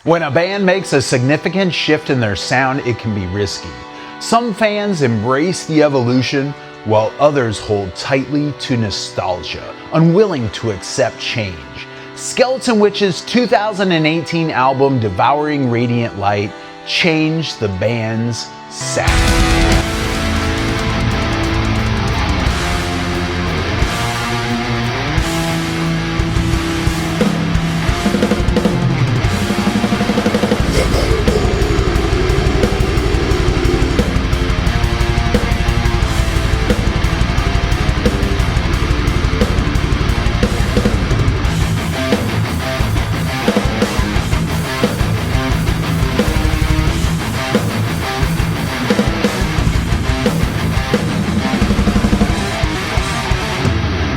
When a band makes a significant shift in their sound, it can be risky. Some fans embrace the evolution, while others hold tightly to nostalgia, unwilling to accept change. Skeletonwitch's 2018 album Devouring Radiant Light changed the band's sound.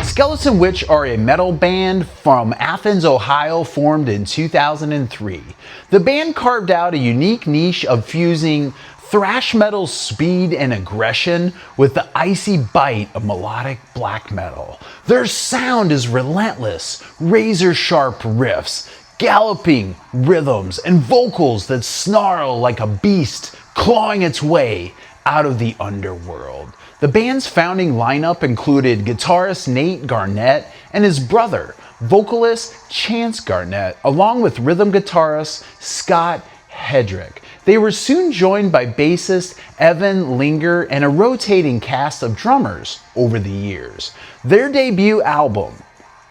Skeletonwitch are a metal band from Athens, Ohio, formed in 2003. The band carved out a unique niche of fusing thrash metal speed and aggression with the icy bite of melodic black metal. Their sound is relentless, razor-sharp riffs, galloping rhythms, and vocals that snarl like a beast clawing its way out of the underworld. The band's founding lineup included guitarist Nate Garnett and his brother, vocalist Chance Garnett, along with rhythm guitarist Scott Hedrick. They were soon joined by bassist Evan Linger and a rotating cast of drummers over the years. Their debut album,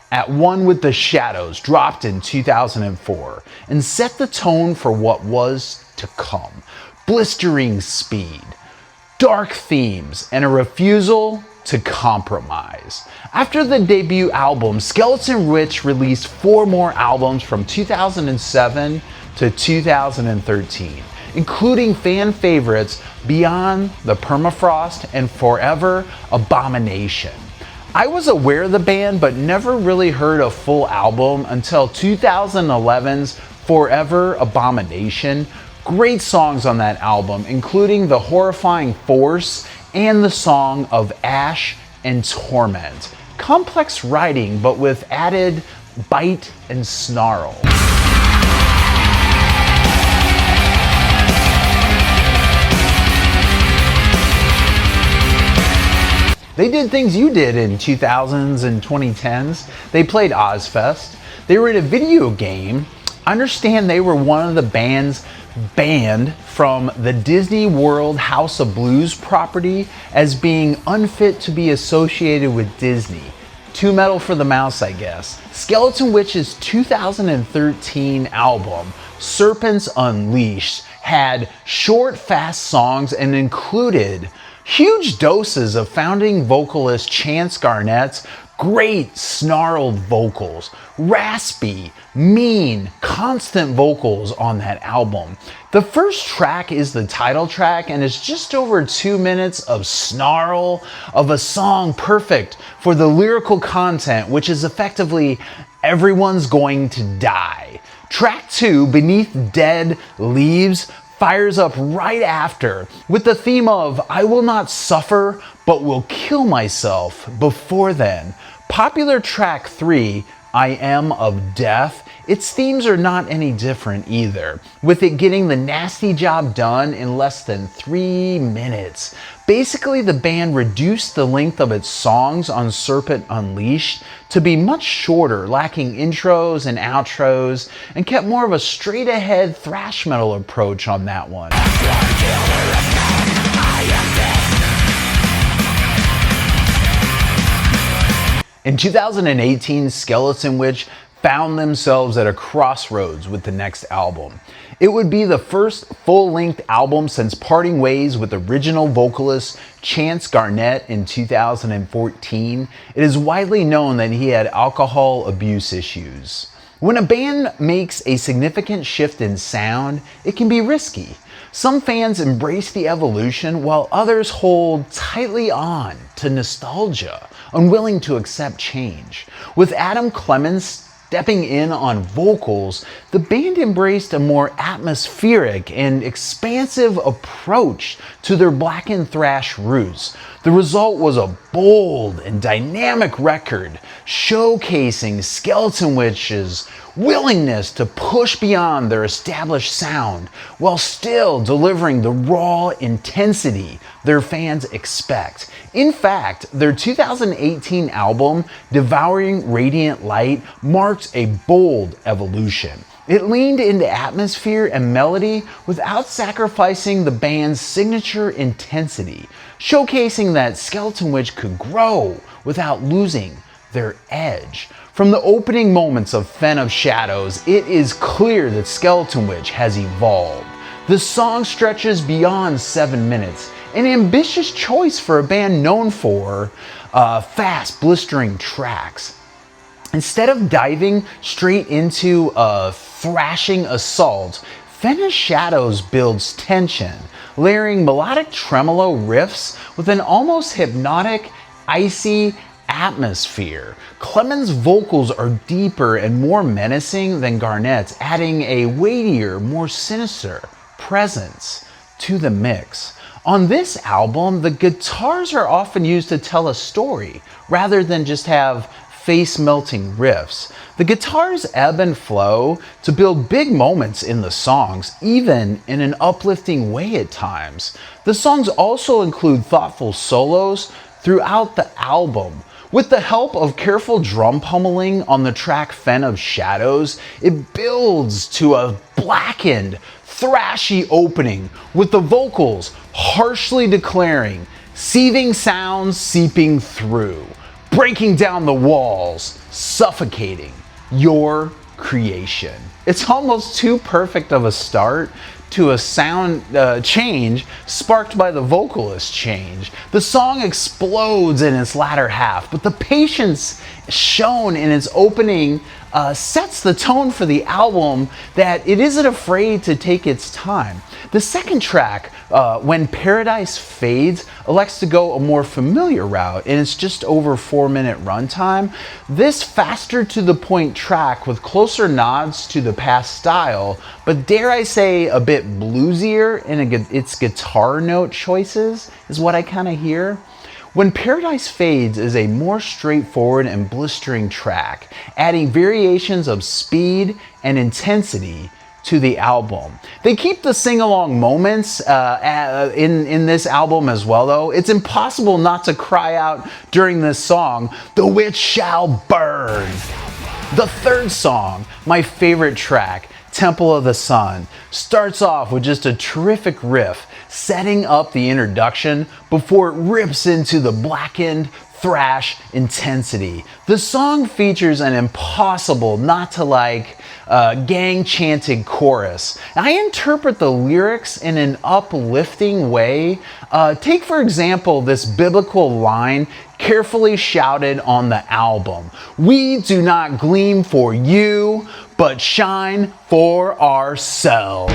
At One with the Shadows, dropped in 2004 and set the tone for what was to come. Blistering speed, dark themes, and a refusal to compromise. After the debut album, Skeletonwitch released 4 more albums from 2007 to 2013, including fan favorites Beyond the Permafrost and Forever Abomination. I was aware of the band but never really heard a full album until 2011's Forever Abomination. Great songs on that album, including The Horrifying Force and the song of Ash and Torment. Complex writing, but with added bite and snarl. They did things you did in 2000s and 2010s. They played Ozfest. They were in a video game. I understand they were one of the bands banned from the Disney World House of Blues property as being unfit to be associated with Disney. Too metal for the mouse, I guess. Skeletonwitch's 2013 album, Serpents Unleashed, had short, fast songs and included huge doses of founding vocalist Chance Garnett's great snarled vocals, raspy, mean, constant vocals on that album. The first track is the title track and it's just over 2 minutes of snarl of a song perfect for the lyrical content, which is effectively everyone's going to die. Track 2, Beneath Dead Leaves, fires up right after with the theme of I will not suffer but will kill myself before then. Popular track 3, I Am of Death, its themes are not any different either, with it getting the nasty job done in less than 3 minutes. Basically, the band reduced the length of its songs on Serpent Unleashed to be much shorter, lacking intros and outros, and kept more of a straight-ahead thrash metal approach on that one. In 2018, Skeletonwitch found themselves at a crossroads with the next album. It would be the first full-length album since parting ways with original vocalist Chance Garnett in 2014. It is widely known that he had alcohol abuse issues. When a band makes a significant shift in sound, it can be risky. Some fans embrace the evolution while others hold tightly on to nostalgia, unwilling to accept change. With Adam Clemens stepping in on vocals, the band embraced a more atmospheric and expansive approach to their blackened thrash roots. The result was a bold and dynamic record showcasing Skeletonwitch's willingness to push beyond their established sound while still delivering the raw intensity their fans expect. In fact, their 2018 album, Devouring Radiant Light, marks a bold evolution. It leaned into atmosphere and melody without sacrificing the band's signature intensity, showcasing that Skeletonwitch could grow without losing their edge. From the opening moments of Fen of Shadows, it is clear that Skeletonwitch has evolved. The song stretches beyond 7 minutes, an ambitious choice for a band known for fast, blistering tracks. Instead of diving straight into a thrashing assault, Fen of Shadows builds tension, layering melodic tremolo riffs with an almost hypnotic, icy atmosphere. Clement's vocals are deeper and more menacing than Garnett's, adding a weightier, more sinister presence to the mix. On this album, the guitars are often used to tell a story rather than just have face-melting riffs. The guitars ebb and flow to build big moments in the songs, even in an uplifting way at times. The songs also include thoughtful solos throughout the album. With the help of careful drum pummeling on the track Fen of Shadows, it builds to a blackened, thrashy opening with the vocals harshly declaring, seething sounds seeping through, breaking down the walls, suffocating your creation. It's almost too perfect of a start to a sound change sparked by the vocalist change. The song explodes in its latter half, but the patience shown in its opening sets the tone for the album that it isn't afraid to take its time. The second track, When Paradise Fades, elects to go a more familiar route, and it's just over 4-minute runtime. This faster to the point track with closer nods to the past style, but dare I say a bit bluesier in its guitar note choices, is what I kind of hear. When Paradise Fades is a more straightforward and blistering track, adding variations of speed and intensity to the album. They keep the sing-along moments in this album as well, though. It's impossible not to cry out during this song, "The Witch Shall Burn." The third song, my favorite track, Temple of the Sun, starts off with just a terrific riff, setting up the introduction before it rips into the blackened thrash intensity. The song features an impossible not to like gang chanted chorus. I interpret the lyrics in an uplifting way. Take for example this biblical line carefully shouted on the album: "We do not gleam for you, but shine for ourselves."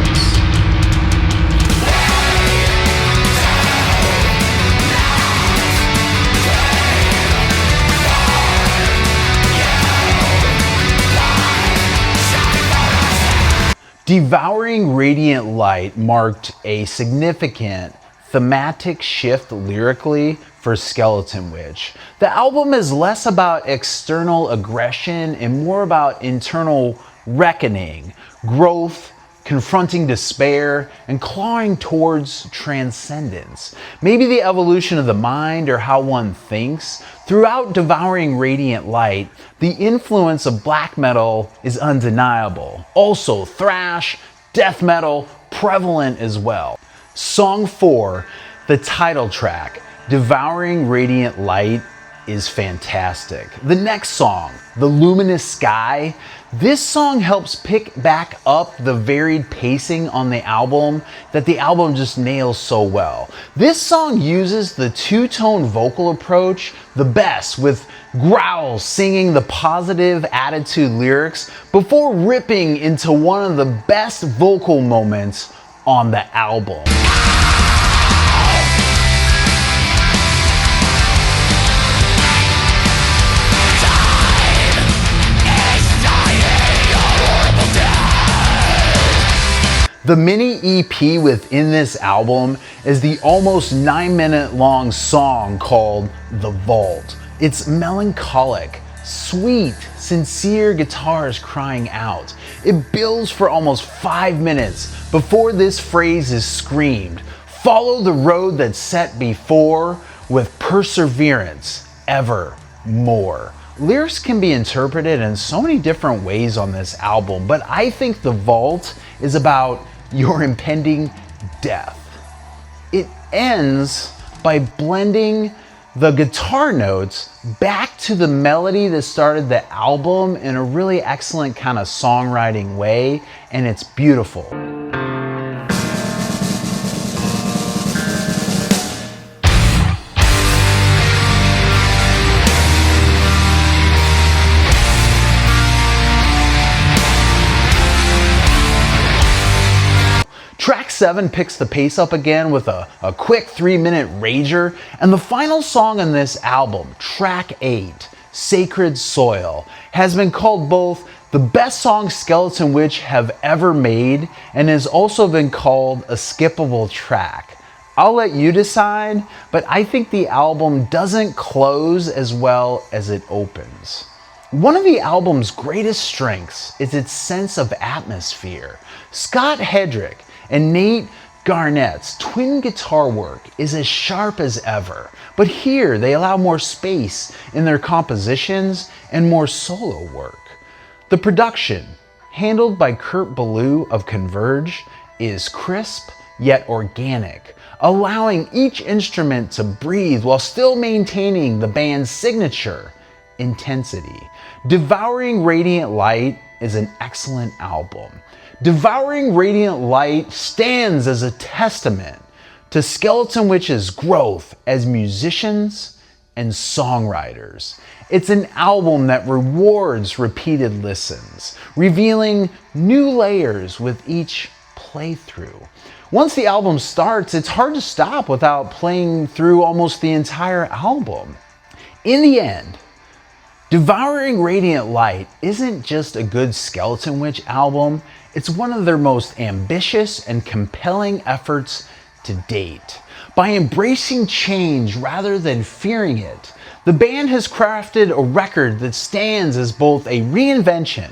Devouring Radiant Light marked a significant thematic shift lyrically for Skeletonwitch. The album is less about external aggression and more about internal reckoning, growth, confronting despair, and clawing towards transcendence. Maybe the evolution of the mind or how one thinks. Throughout Devouring Radiant Light, the influence of black metal is undeniable. Also, thrash, death metal, prevalent as well. Song 4, the title track, Devouring Radiant Light, is fantastic. The next song, The Luminous Sky, this song helps pick back up the varied pacing on the album that the album just nails so well. This song uses the two-tone vocal approach the best, with growls singing the positive attitude lyrics before ripping into one of the best vocal moments on the album. The mini EP within this album is the almost 9-minute long song called The Vault. It's melancholic, sweet, sincere guitars crying out. It builds for almost 5 minutes before this phrase is screamed: "Follow the road that's set before with perseverance evermore." Lyrics can be interpreted in so many different ways on this album, but I think The Vault is about your impending death. It ends by blending the guitar notes back to the melody that started the album in a really excellent kind of songwriting way, and it's beautiful. Track 7 picks the pace up again with a quick 3-minute rager, and the final song on this album, track 8, Sacred Soil, has been called both the best song Skeleton Witch have ever made and has also been called a skippable track. I'll let you decide, but I think the album doesn't close as well as it opens. One of the album's greatest strengths is its sense of atmosphere. Scott Hedrick and Nate Garnett's twin guitar work is as sharp as ever, but here they allow more space in their compositions and more solo work. The production, handled by Kurt Ballou of Converge, is crisp yet organic, allowing each instrument to breathe while still maintaining the band's signature intensity. Devouring Radiant Light is an excellent album. Devouring Radiant Light stands as a testament to Skeleton Witch's growth as musicians and songwriters. It's an album that rewards repeated listens, revealing new layers with each playthrough. Once the album starts, it's hard to stop without playing through almost the entire album. In the end, Devouring Radiant Light isn't just a good Skeleton Witch album, it's one of their most ambitious and compelling efforts to date. By embracing change rather than fearing it, the band has crafted a record that stands as both a reinvention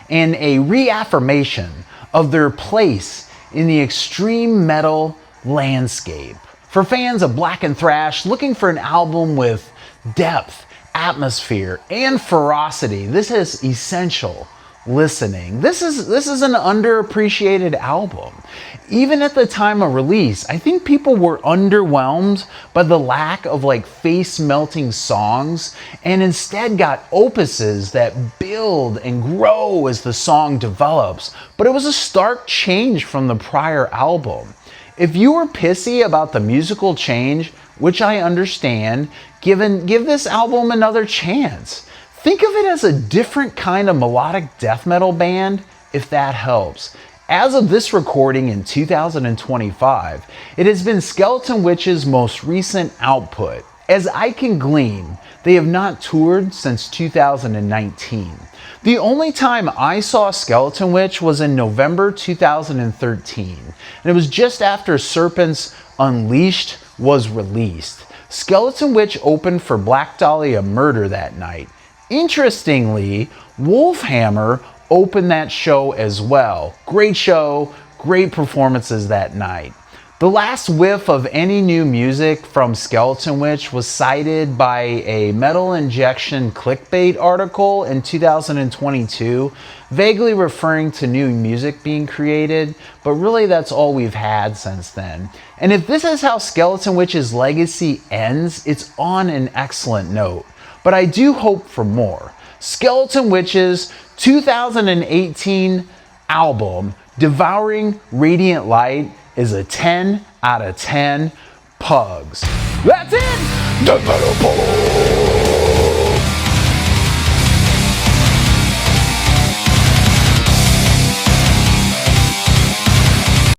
and a reaffirmation of their place in the extreme metal landscape. For fans of black and thrash looking for an album with depth, atmosphere, and ferocity, this is essential listening. This is an underappreciated album. Even at the time of release, I think people were underwhelmed by the lack of face-melting songs and instead got opuses that build and grow as the song develops. But it was a stark change from the prior album. If you were pissy about the musical change, which I understand, give this album another chance. Think of it as a different kind of melodic death metal band, if that helps. As of this recording in 2025, it has been Skeleton Witch's most recent output. As I can glean, they have not toured since 2019. The only time I saw Skeleton Witch was in November 2013, and it was just after Serpents Unleashed was released. Skeleton Witch opened for Black Dahlia Murder that night. Interestingly, Wolfhammer opened that show as well. Great show, great performances that night. The last whiff of any new music from Skeleton Witch was cited by a Metal Injection clickbait article in 2022, vaguely referring to new music being created, but really that's all we've had since then. And if this is how Skeleton Witch's legacy ends, it's on an excellent note. But I do hope for more. Skeleton Witch's 2018 album, Devouring Radiant Light, is a 10 out of 10 pugs. That's it! The Metal Pole!